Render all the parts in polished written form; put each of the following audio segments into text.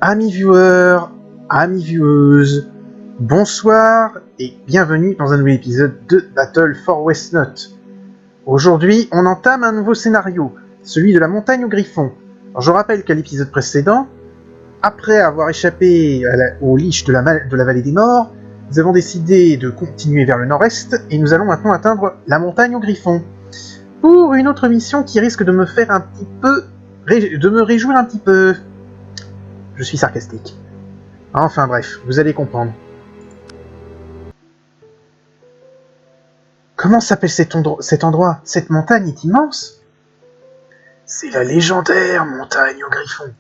Amis viewers, amis vieweuses, bonsoir et bienvenue dans un nouvel épisode de Battle for Westnote. Aujourd'hui, on entame un nouveau scénario, celui de la montagne au griffon. Alors, je rappelle qu'à l'épisode précédent, après avoir échappé aux liches de la vallée des morts, nous avons décidé de continuer vers le nord-est et nous allons maintenant atteindre la montagne au griffon. Pour une autre mission qui risque de me faire un petit peu... de me réjouir un petit peu. Je suis sarcastique. Enfin bref, vous allez comprendre. Comment s'appelle cet endroit? Cette montagne est immense. C'est la légendaire montagne au griffon.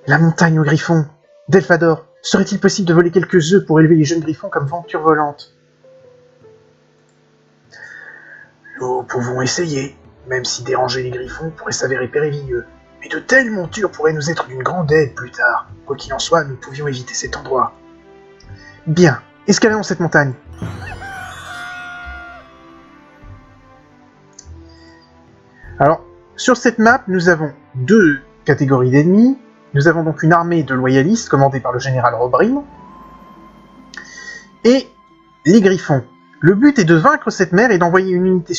La montagne au griffon. Delphador, serait-il possible de voler quelques œufs pour élever les jeunes griffons comme venture volante? Nous pouvons essayer, même si déranger les griffons pourrait s'avérer périlleux. Mais de telles montures pourraient nous être d'une grande aide plus tard. Quoi qu'il en soit, nous pouvions éviter cet endroit. Bien, escaladons cette montagne. Alors, sur cette map, nous avons deux catégories d'ennemis. Nous avons donc une armée de loyalistes commandée par le général Robrim et les griffons. Le but est de vaincre cette mer et d'envoyer une unité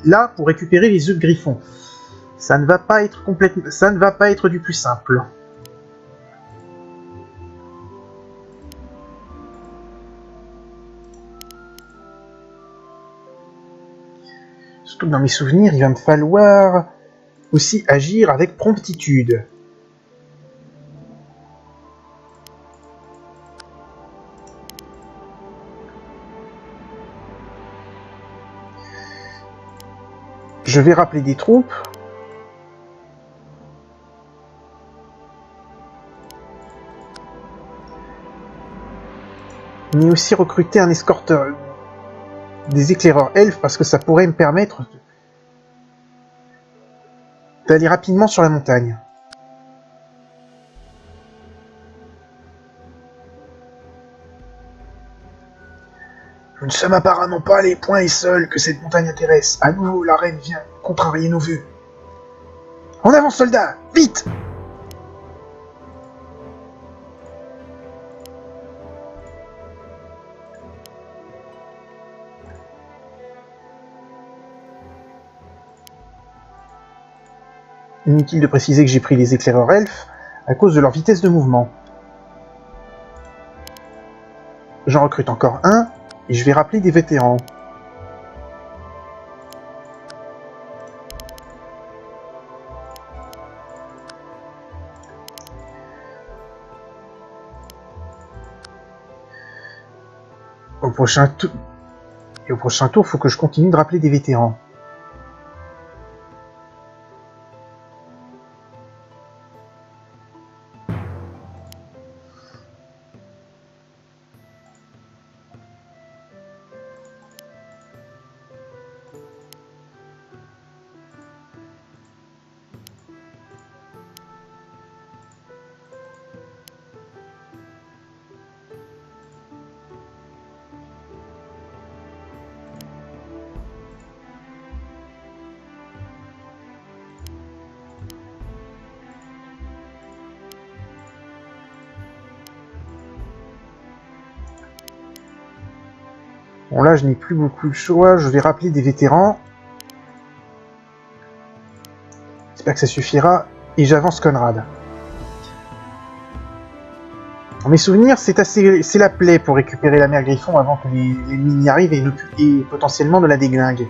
là pour récupérer les œufs de griffons. Ça ne va pas être du plus simple. Surtout que dans mes souvenirs, il va me falloir aussi agir avec promptitude. Je vais rappeler des troupes. Mais aussi recruter un escorteur, des éclaireurs elfes, parce que ça pourrait me permettre d'aller rapidement sur la montagne. Nous ne sommes apparemment pas les points et seuls que cette montagne intéresse. À nouveau, la reine vient contrarier nos vues. En avant, soldats! Vite! Inutile de préciser que j'ai pris les éclaireurs elfes à cause de leur vitesse de mouvement. J'en recrute encore un, et je vais rappeler des vétérans. Au prochain tour, faut que je continue de rappeler des vétérans. Bon là, je n'ai plus beaucoup de choix, je vais rappeler des vétérans. J'espère que ça suffira, et j'avance Conrad. Dans mes souvenirs, c'est la plaie pour récupérer la mer Griffon avant que l'ennemi n'y arrive et potentiellement de la déglingue.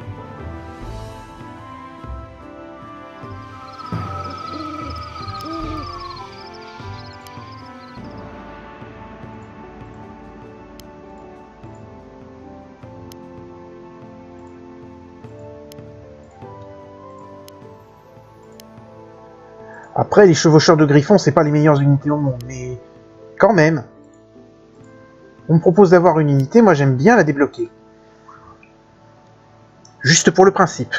Après, les chevaucheurs de griffons, c'est pas les meilleures unités au monde, mais quand même. On me propose d'avoir une unité, moi j'aime bien la débloquer. Juste pour le principe.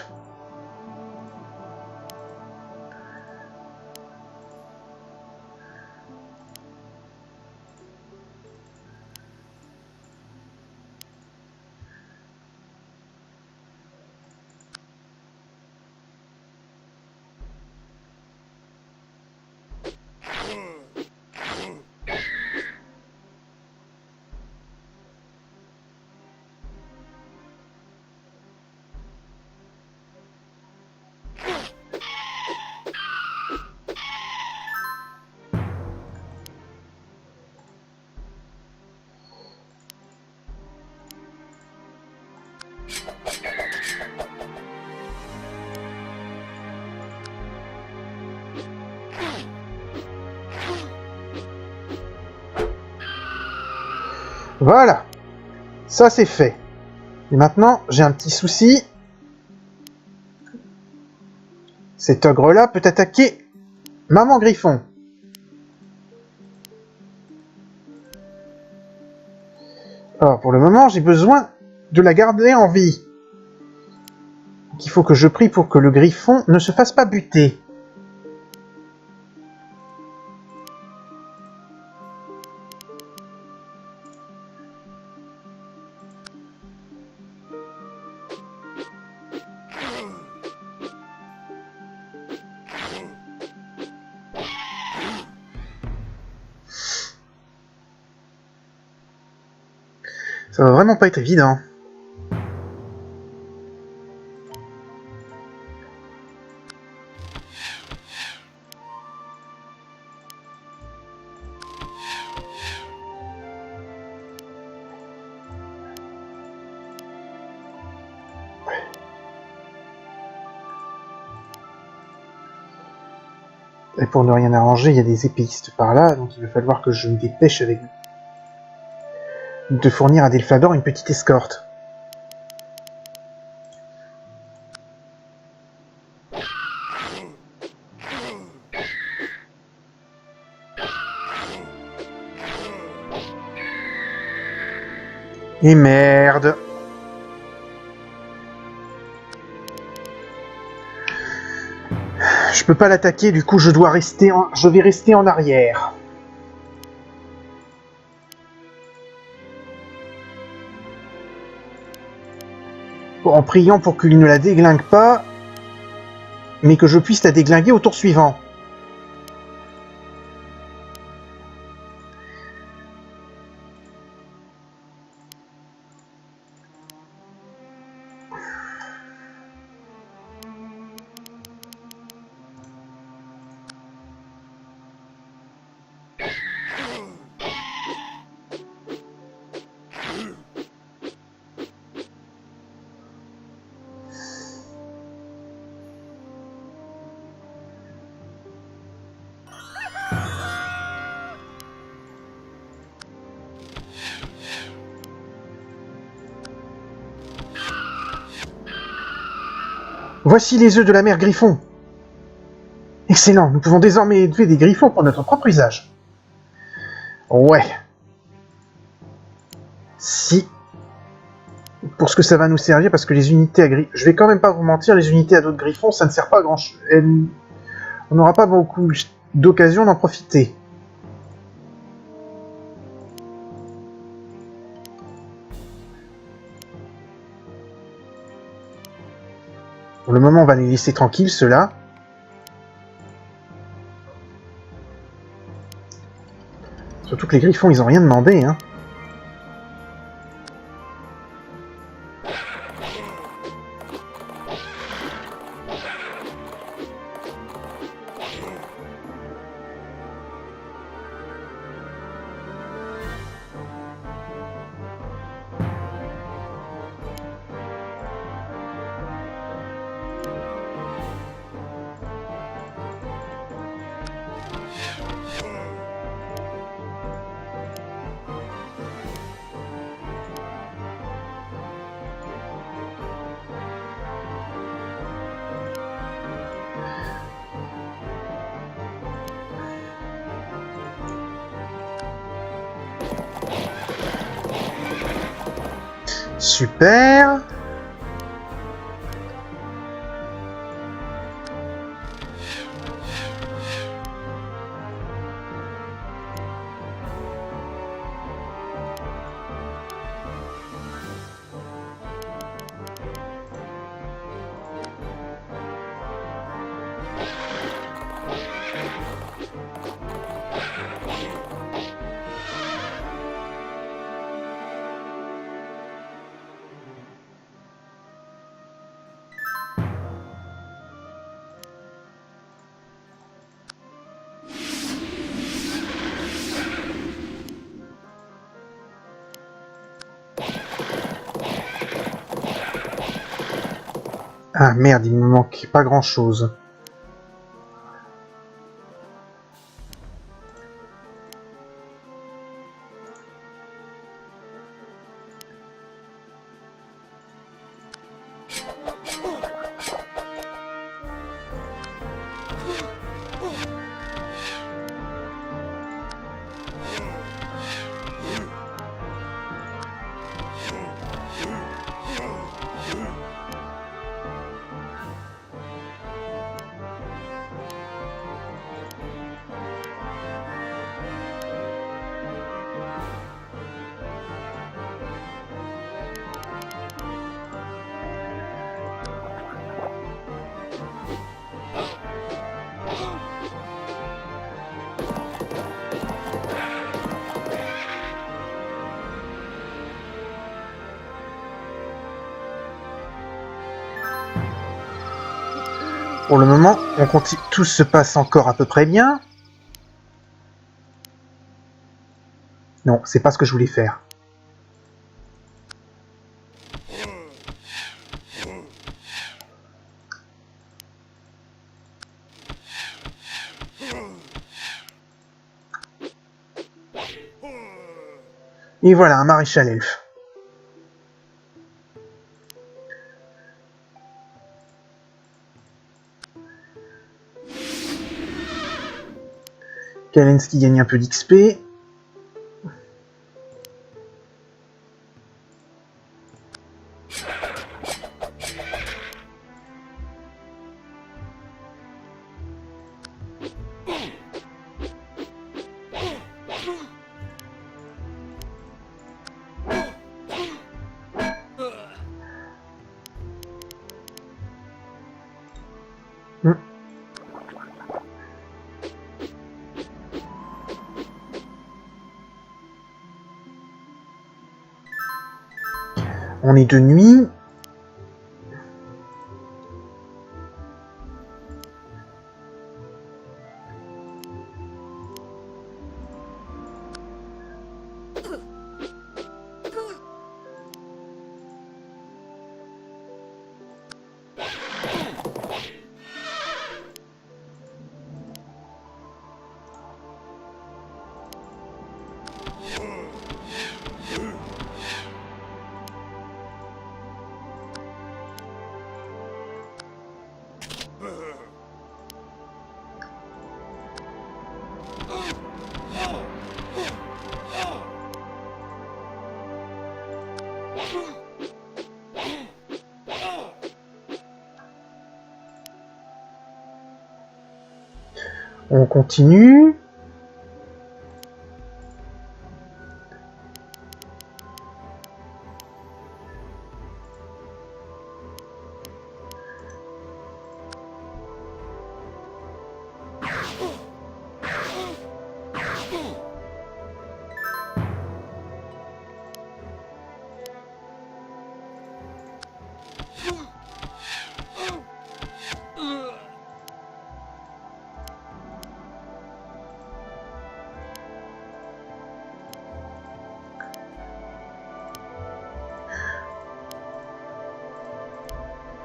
Voilà. Ça, c'est fait. Et maintenant, j'ai un petit souci. Cet ogre-là peut attaquer Maman Griffon. Alors, pour le moment, j'ai besoin de la garder en vie. Donc, il faut que je prie pour que le Griffon ne se fasse pas buter. Ça va vraiment pas être évident. Et pour ne rien arranger, il y a des épéistes par là, donc il va falloir que je me dépêche avec de fournir à Delphador une petite escorte. Et merde! Je peux pas l'attaquer, du coup je vais rester en arrière. En priant pour qu'il ne la déglingue pas, mais que je puisse la déglinguer au tour suivant. Voici les œufs de la mère Griffon. Excellent, nous pouvons désormais élever des griffons pour notre propre usage. Ouais. Si. Pour ce que ça va nous servir, parce que les unités à griffons... Je vais quand même pas vous mentir, les unités à dos de griffons, ça ne sert pas à grand chose. On n'aura pas beaucoup d'occasion d'en profiter. Pour le moment, on va les laisser tranquilles, ceux-là. Surtout que les griffons, ils ont rien demandé, hein. Super. Ah merde, il me manque pas grand-chose. Pour le moment, on continue. Tout se passe encore à peu près bien. Non, c'est pas ce que je voulais faire. Et voilà, un maréchal elfe. Kalensky gagne un peu d'XP. On est de nuit. On continue.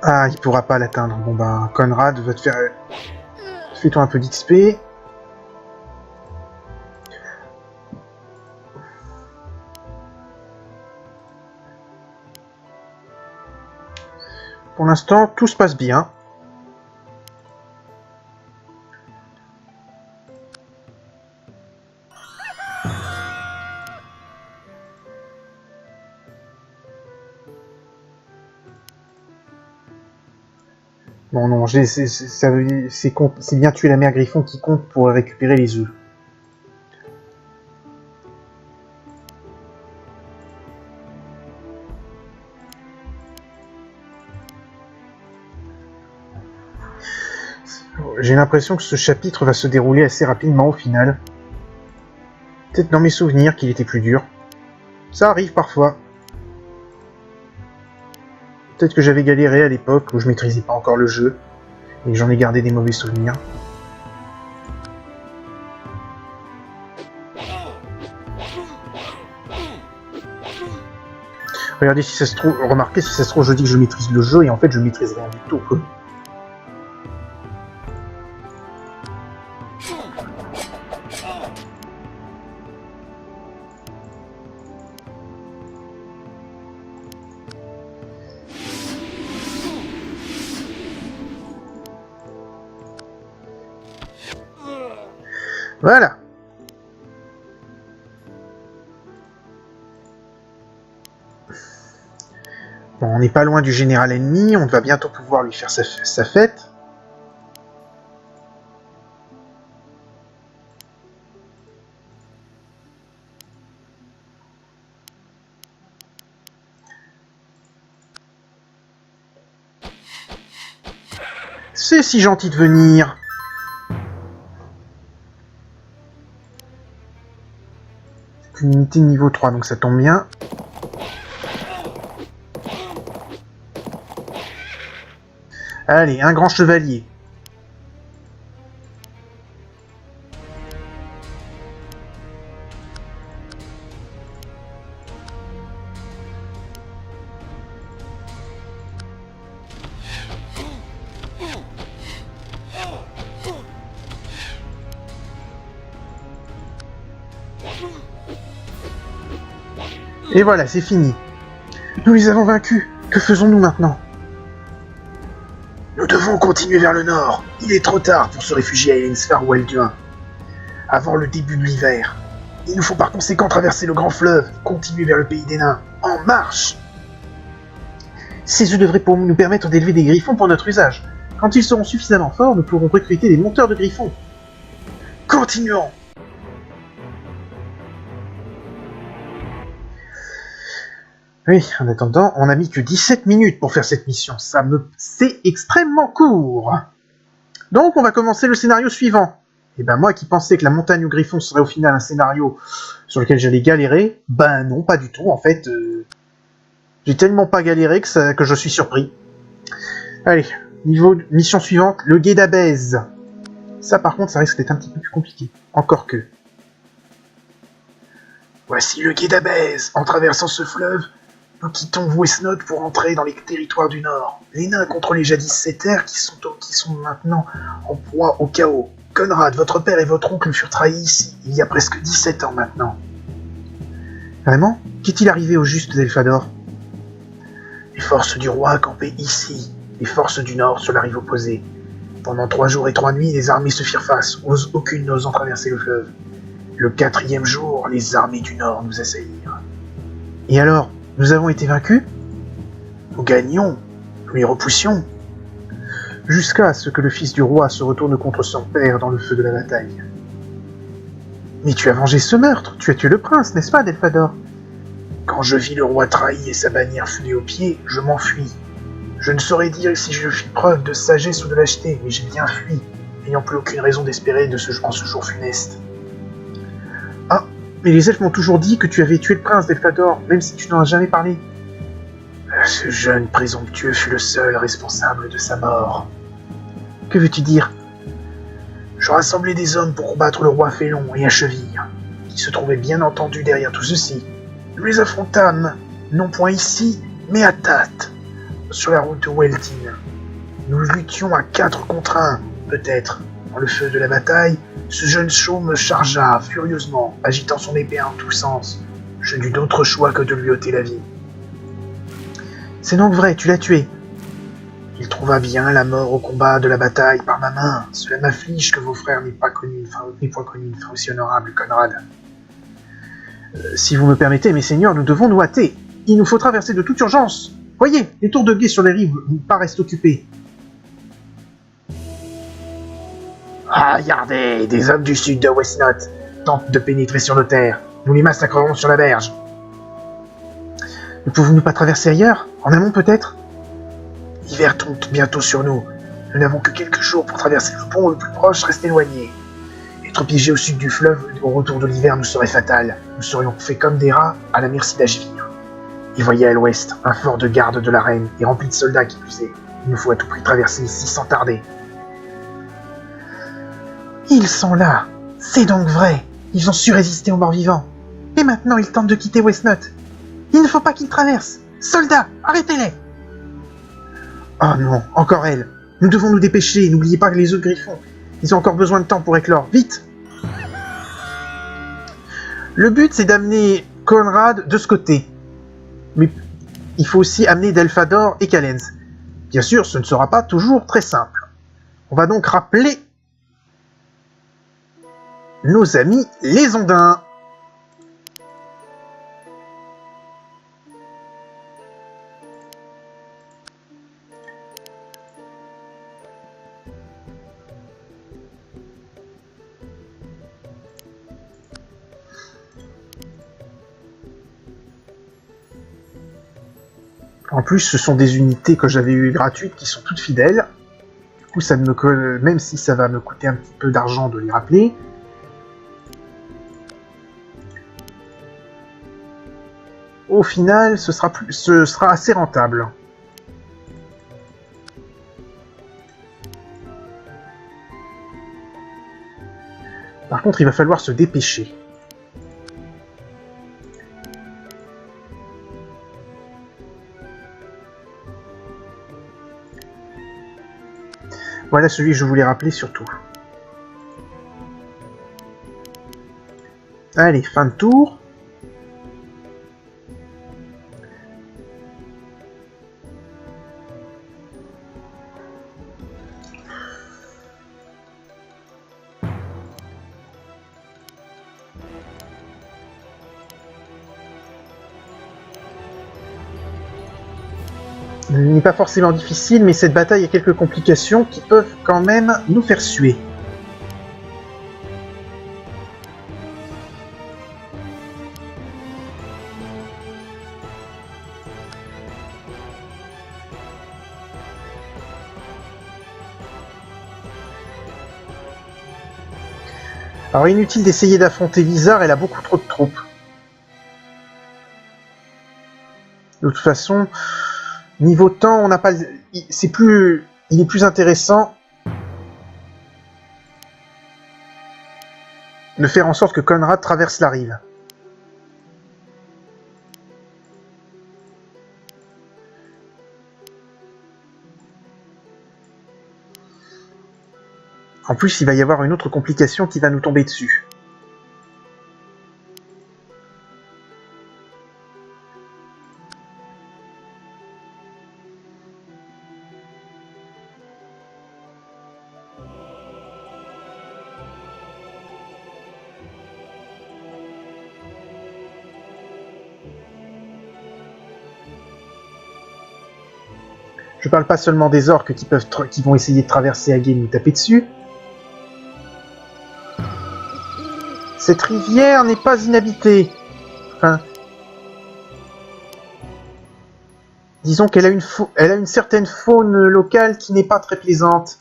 Ah, il pourra pas l'atteindre. Bon bah, Conrad va te faire... Fais-toi un peu d'XP. Pour l'instant, tout se passe bien. Bon non, c'est bien tuer la mère Griffon qui compte pour récupérer les œufs. J'ai l'impression que ce chapitre va se dérouler assez rapidement au final. Peut-être dans mes souvenirs qu'il était plus dur. Ça arrive parfois. Peut-être que j'avais galéré à l'époque où je maîtrisais pas encore le jeu et que j'en ai gardé des mauvais souvenirs. Regardez si ça se trouve, remarquez si ça se trouve je dis que je maîtrise le jeu et en fait je maîtrise rien du tout. Voilà. Bon, on n'est pas loin du général ennemi, on va bientôt pouvoir lui faire sa fête. C'est si gentil de venir. C'est une unité de niveau 3, donc ça tombe bien. Allez, un grand chevalier. Et voilà, c'est fini. Nous les avons vaincus. Que faisons-nous maintenant? Nous devons continuer vers le nord. Il est trop tard pour se réfugier à Ellensfar ou Elduin, avant le début de l'hiver. Il nous faut par conséquent traverser le grand fleuve, continuer vers le pays des nains. En marche! Ces œufs devraient nous permettre d'élever des griffons pour notre usage. Quand ils seront suffisamment forts, nous pourrons recruter des monteurs de griffons. Continuons! Oui, en attendant, on n'a mis que 17 minutes pour faire cette mission. C'est extrêmement court. Donc, on va commencer le scénario suivant. Et ben moi qui pensais que la montagne aux griffons serait au final un scénario sur lequel j'allais galérer, ben non, pas du tout. En fait, j'ai tellement pas galéré que je suis surpris. Allez, mission suivante, le guet d'Abez. Ça, par contre, ça risque d'être un petit peu plus compliqué. Encore que. Voici le guet d'Abez. En traversant ce fleuve, nous quittons Westnot pour entrer dans les territoires du Nord. Les nains contre les jadis Setters qui sont maintenant en proie au chaos. Conrad, votre père et votre oncle furent trahis ici, il y a presque 17 ans maintenant. Vraiment? Qu'est-il arrivé au juste d'Elfador? Les forces du roi campaient ici, les forces du Nord sur la rive opposée. Pendant 3 jours et 3 nuits, les armées se firent face, aucune n'osant traverser le fleuve. Le 4e jour, les armées du Nord nous assaillirent. Et alors, nous avons été vaincus? Nous gagnions, nous les repoussions. Jusqu'à ce que le fils du roi se retourne contre son père dans le feu de la bataille. Mais tu as vengé ce meurtre, tu as tué le prince, n'est-ce pas, Delphador? Quand je vis le roi trahi et sa bannière foulée aux pieds, je m'enfuis. Je ne saurais dire si je fis preuve de sagesse ou de lâcheté, mais j'ai bien fui, n'ayant plus aucune raison d'espérer en ce jour funeste. Ah, mais les elfes m'ont toujours dit que tu avais tué le prince Delphador, même si tu n'en as jamais parlé. Ce jeune présomptueux fut le seul responsable de sa mort. Que veux-tu dire? Je rassemblai des hommes pour combattre le roi Félon et Achevire, qui se trouvaient bien entendu derrière tout ceci. Nous les affrontâmes, non point ici, mais à Tat, sur la route de Weldin. Nous luttions à 4 contre 1, peut-être. Dans le feu de la bataille, ce jeune chauve me chargea furieusement, agitant son épée en tous sens. Je n'eus d'autre choix que de lui ôter la vie. C'est donc vrai, tu l'as tué. Il trouva bien la mort au combat de la bataille par ma main. Cela m'afflige que vos frères n'aient point connu une fin aussi honorable, Conrad. Si vous me permettez, mes seigneurs, nous devons nous hâter. Il nous faut traverser de toute urgence. Voyez, les tours de guet sur les rives nous paraissent occupés. Ah, regardez, des hommes du sud de Westnot tentent de pénétrer sur nos terres. Nous les massacrerons sur la berge. Ne pouvons-nous pas traverser ailleurs? En amont peut-être? L'hiver tombe bientôt sur nous. Nous n'avons que quelques jours pour traverser le pont le plus proche reste éloigné. Être piégés au sud du fleuve au retour de l'hiver nous serait fatal. Nous serions faits comme des rats à la merci d'Achevire. Et voyez à l'ouest, un fort de garde de la reine et rempli de soldats qui plus est. Il nous faut à tout prix traverser ici sans tarder. Ils sont là. C'est donc vrai. Ils ont su résister aux morts vivants. Et maintenant ils tentent de quitter Westnot. Il ne faut pas qu'ils traversent. Soldats, arrêtez-les! Oh non, encore elle. Nous devons nous dépêcher, n'oubliez pas que les œufs griffons. Ils ont encore besoin de temps pour éclore. Vite! Le but, c'est d'amener Conrad de ce côté. Mais il faut aussi amener Delphador et Callens. Bien sûr, ce ne sera pas toujours très simple. On va donc rappeler nos amis les Ondins. En plus, ce sont des unités que j'avais eues gratuites qui sont toutes fidèles. Du coup, ça ne me même si ça va me coûter un petit peu d'argent de les rappeler. Au final, ce sera assez rentable. Par contre, il va falloir se dépêcher. Voilà celui que je voulais rappeler surtout. Allez, fin de tour. Il n'est pas forcément difficile, mais cette bataille a quelques complications qui peuvent quand même nous faire suer. Alors inutile d'essayer d'affronter Lizard, elle a beaucoup trop de troupes. De toute façon, niveau temps, on n'a pas. Il est plus intéressant de faire en sorte que Conrad traverse la rive. En plus, il va y avoir une autre complication qui va nous tomber dessus. Je parle pas seulement des orques qui vont essayer de traverser Hagen et nous taper dessus. Cette rivière n'est pas inhabitée. Enfin, disons qu'elle a une certaine faune locale qui n'est pas très plaisante.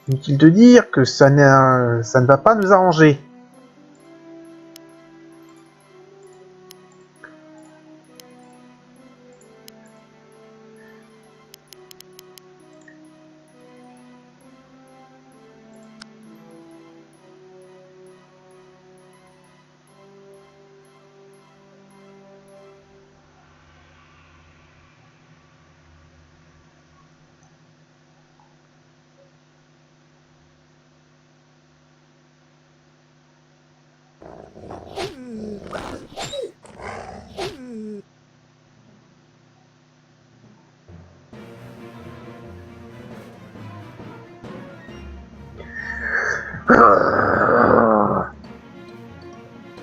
Inutile de dire que ça ne va pas nous arranger.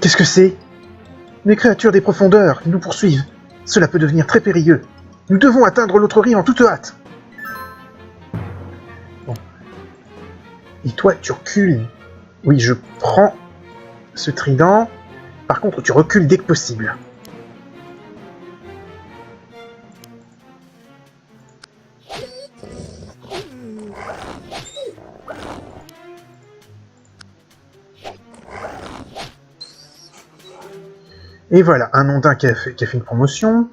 Qu'est-ce que c'est? Des créatures des profondeurs qui nous poursuivent. Cela peut devenir très périlleux. Nous devons atteindre l'autre rive en toute hâte. Bon. Et toi, tu recules. Oui, je prends ce trident. Par contre, tu recules dès que possible. Et voilà, un ondin qui a fait une promotion.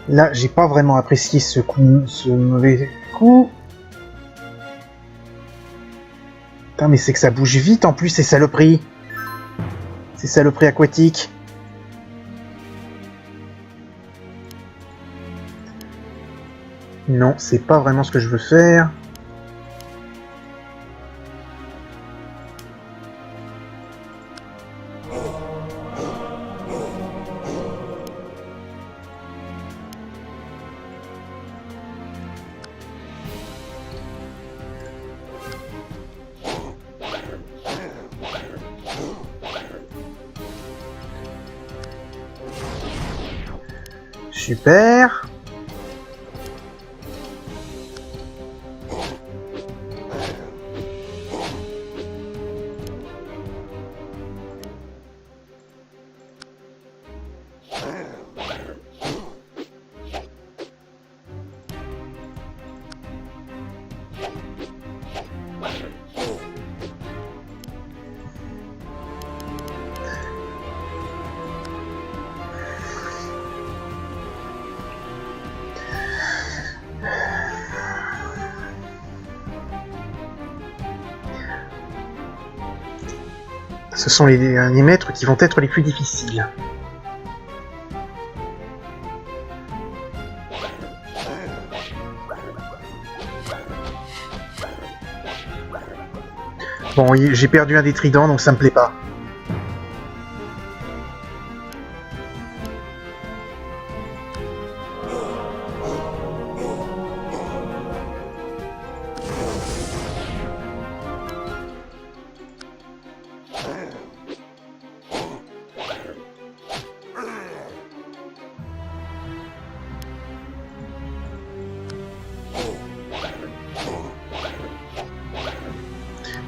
Là, j'ai pas vraiment apprécié ce mauvais coup. Putain, mais c'est que ça bouge vite en plus, ces saloperies. Ces saloperies aquatiques. Non, c'est pas vraiment ce que je veux faire. Super. Ce sont les maîtres qui vont être les plus difficiles. Bon, j'ai perdu un des tridents, donc ça me plaît pas.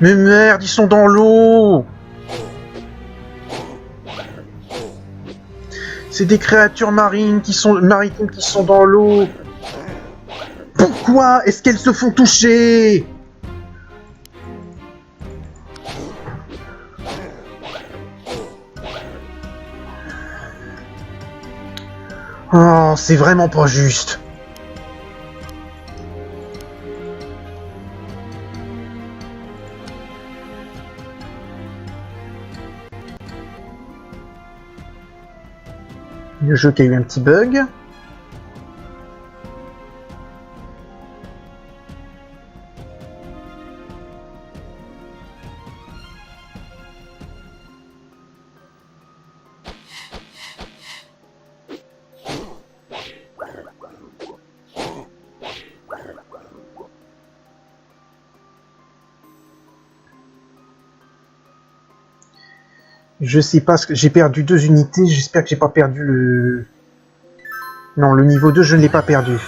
Mais merde, ils sont dans l'eau! C'est des créatures maritimes qui sont dans l'eau! Pourquoi est-ce qu'elles se font toucher? Oh, c'est vraiment pas juste. Le jeu qui a eu un petit bug. Je sais pas, ce que j'ai perdu 2 unités, j'espère que j'ai pas perdu le... Non, le niveau 2, je ne l'ai pas perdu.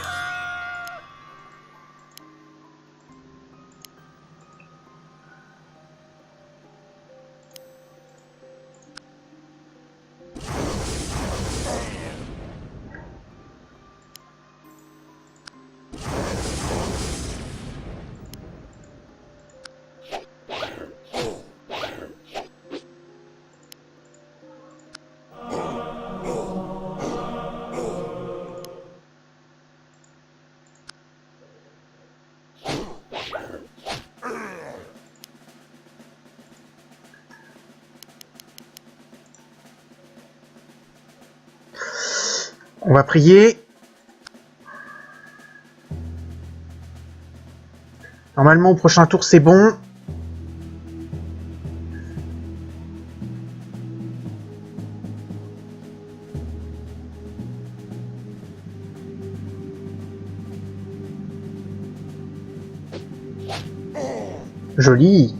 On va prier. Normalement, au prochain tour, c'est bon. Joli.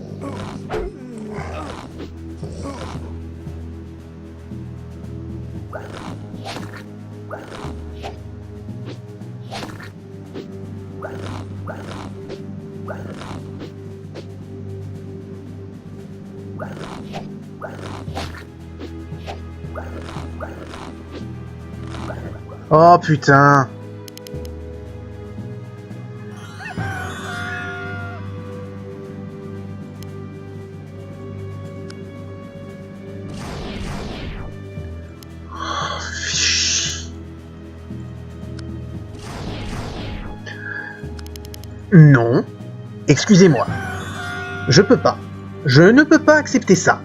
Oh putain. Non. Excusez-moi. Je peux pas. Je ne peux pas accepter ça.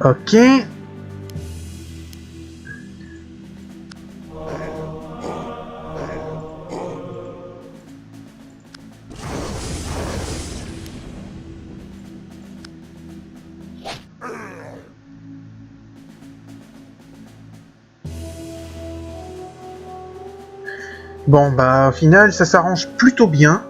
Ok. Bon, bah, au final, ça s'arrange plutôt bien.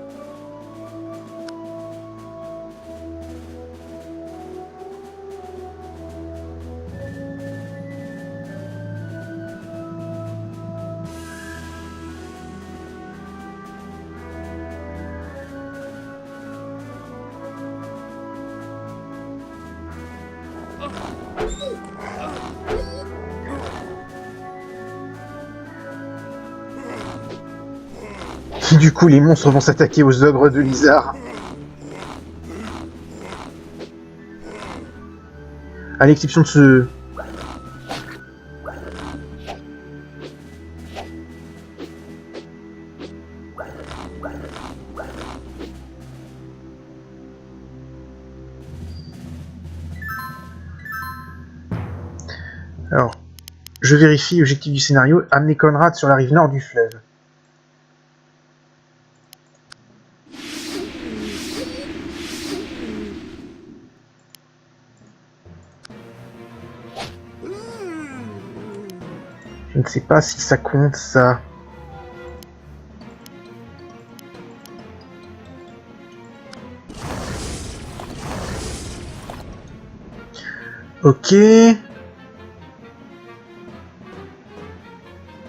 Et du coup, les monstres vont s'attaquer aux ogres de Lizard. À l'exception de ce... Alors, je vérifie l'objectif du scénario, amener Conrad sur la rive nord du fleuve. Je ne sais pas si ça compte, ça. Ok.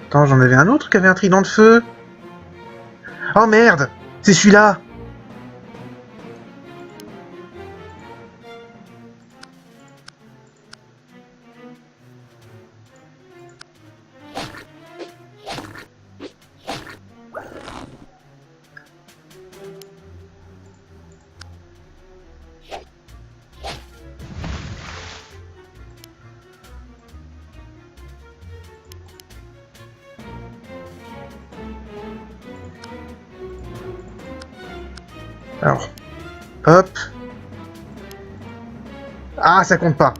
Attends, j'en avais un autre qui avait un trident de feu. Oh merde! C'est celui-là! Alors, hop. Ah, ça compte pas.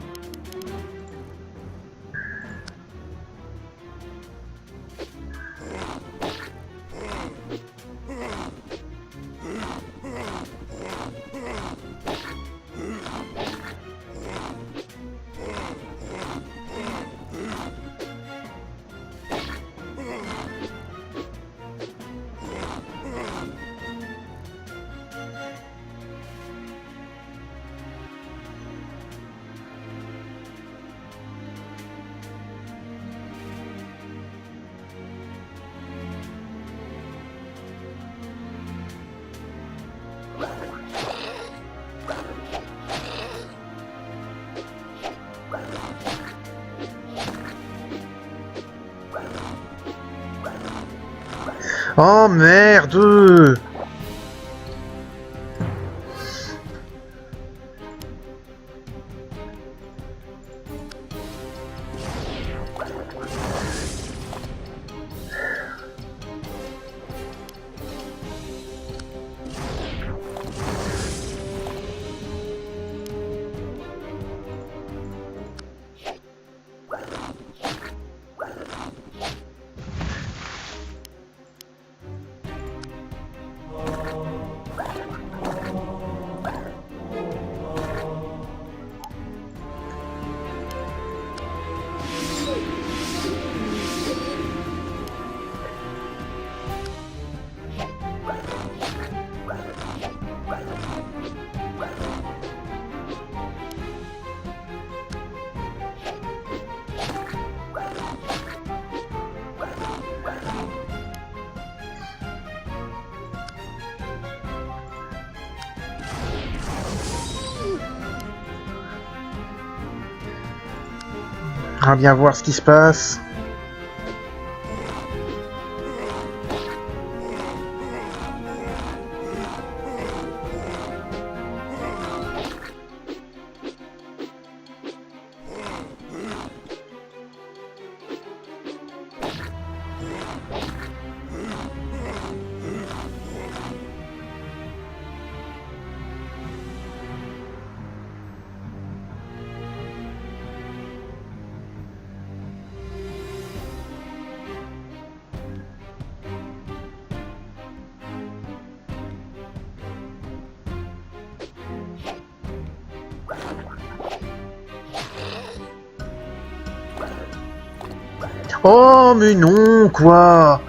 Oh merde! On va bien voir ce qui se passe. Oh, mais non, quoi!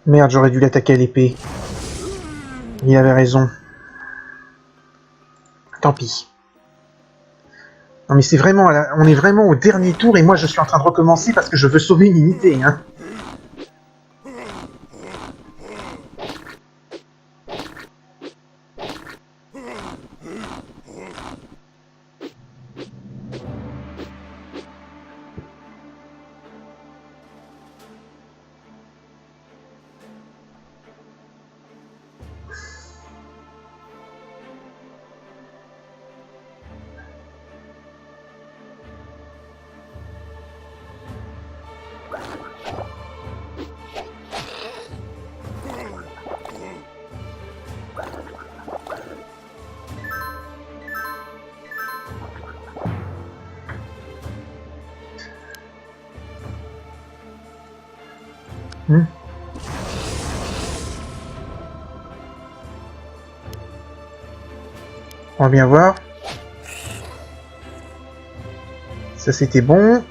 Merde, j'aurais dû l'attaquer à l'épée. Il avait raison. Tant pis. Non mais c'est vraiment, on est vraiment au dernier tour et moi je suis en train de recommencer parce que je veux sauver une unité, hein. On va bien voir. Ça c'était bon.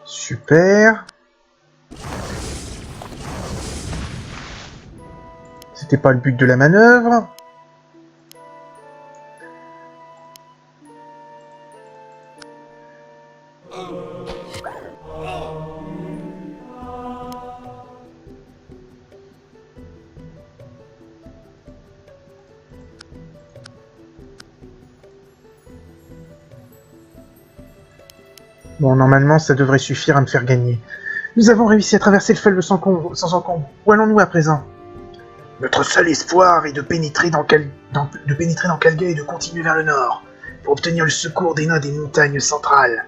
Super. C'était pas le but de la manœuvre. Bon, normalement, ça devrait suffire à me faire gagner. Nous avons réussi à traverser le fleuve sans encombre. Où allons-nous à présent? Notre seul espoir est de pénétrer dans Calga et de continuer vers le nord, pour obtenir le secours des nains des montagnes centrales.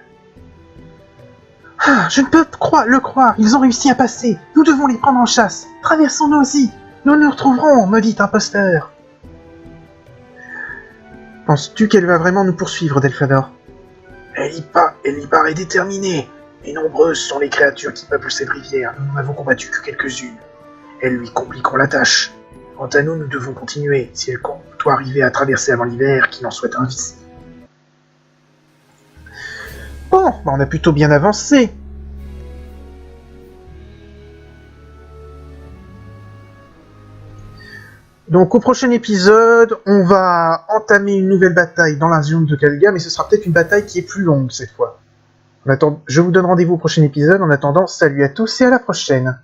Ah, je ne peux le croire, ils ont réussi à passer. Nous devons les prendre en chasse. Traversons-nous aussi. Nous nous retrouverons, maudit imposteur. Penses-tu qu'elle va vraiment nous poursuivre, Delphador? Elle y paraît déterminée, et nombreuses sont les créatures qui peuplent cette rivière. Nous n'en avons combattu que quelques-unes. Elles lui compliqueront la tâche. Quant à nous, nous devons continuer, si elle doit arriver à traverser avant l'hiver, qu'il en soit ainsi. Bon, on a plutôt bien avancé. Donc au prochain épisode, on va entamer une nouvelle bataille dans la zone de Calga, mais ce sera peut-être une bataille qui est plus longue cette fois. Je vous donne rendez-vous au prochain épisode. En attendant, salut à tous et à la prochaine.